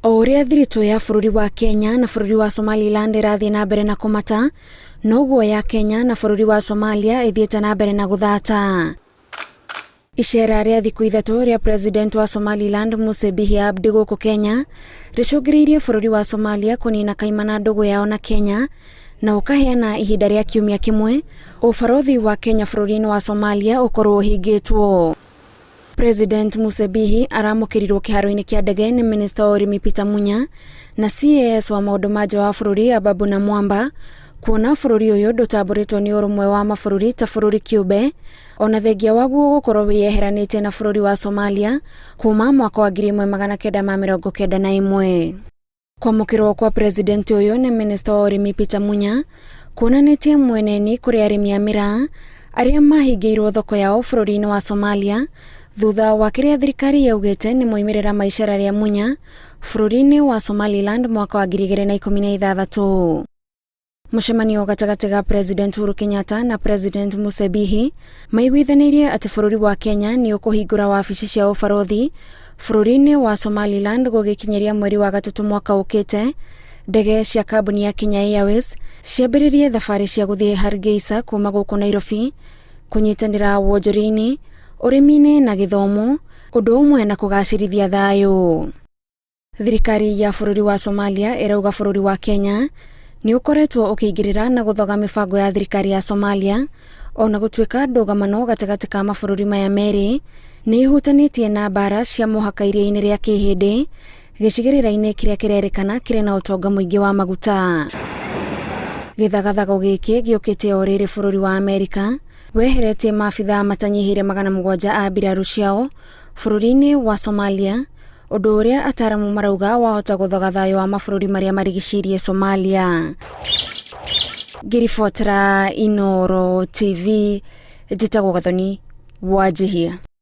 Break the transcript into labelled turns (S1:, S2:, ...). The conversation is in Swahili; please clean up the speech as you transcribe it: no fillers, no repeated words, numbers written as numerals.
S1: O uria thirito ya bururi wa Kenya na bururi wa Somaliland irathii na mbere na kumata, noguo ya Kenya na bururi wa Somalia ithiite na mbere na guthata. Icera ria thiku ithatu ria president wa Somaliland Musa Bihi Abdi guku Kenya ricungiriirie bururi wa Somalia kunina kaimana ndugu yao na Kenya na ukaheana ihinda ria kiumia kimwe ubarothi wa Kenya bururi-ini wa Somalia ukorwo uhingitwo. President Musa Bihi aramukirirwo kiharo-ini kia ndege ni Minister wa Urimi Peter Munya na CAS wa maundu ma nja wa bururi Ababu na Mwamba kuona bururi uyu ndutaburitwo ni urumwe wa mabururi ta bururi kiumbe ona thengia waguo gukorwo wiyeheranite na bururi wa Somalia kuma mwaka wa 1991. Kwamukirwo kwa president uyu ni Minister wa Urimi Peter Munya kuonanitie mweneni kuri arimi a miraa aria mahingiirwo thoko yao bururi-ini wa Somalia thutha wa kiria thirikari yaugite ni moimirira maicera ria Munya bururi-ini wa Somaliland mwaka wa 2016. Mucemanio gatagati ga President Uhuru Kenyatta na President Musa Bihi maiguithanirie ati bururi wa Kenya ni ukuhingura wabici cia ubarothi bururi-ini wa Somaliland gugikinyeria mweri wa gatatu mwaka ukite. Ndege cia kambuni ya Kenya Airways ciambiririe thabari cia guthii Hargeisa kuma guku Nairobi kunyitanira wonjori-ini, urimi-ini na githomo undu umwe na kugacirithia thayu. Thirikari ya bururi wa Somalia irauga bururi wa Kenya ni ukoretwo ukiingirira na guthoga mibango ya thirikari ya Somalia ona gutwika ndugamano gatagati ka mabururi maya meri ni ihutanitie na bara cia muhaka iria-ini ria kihindi gicigirira-ini kiria kirerikana kiri na utonga muingi wa maguta. Githagathago giki giukite o riri bururi wa Amerika weheretie maabitha matanyihire 700 a mbiraru ciao bururi-ini wa Somalia, undu uria ataramu marauga wahota guthoga thayu wa mabururi maria marigicirie Somalia. Ngiribotera Inooro TV, njitagwo Gathoni Wanjihia.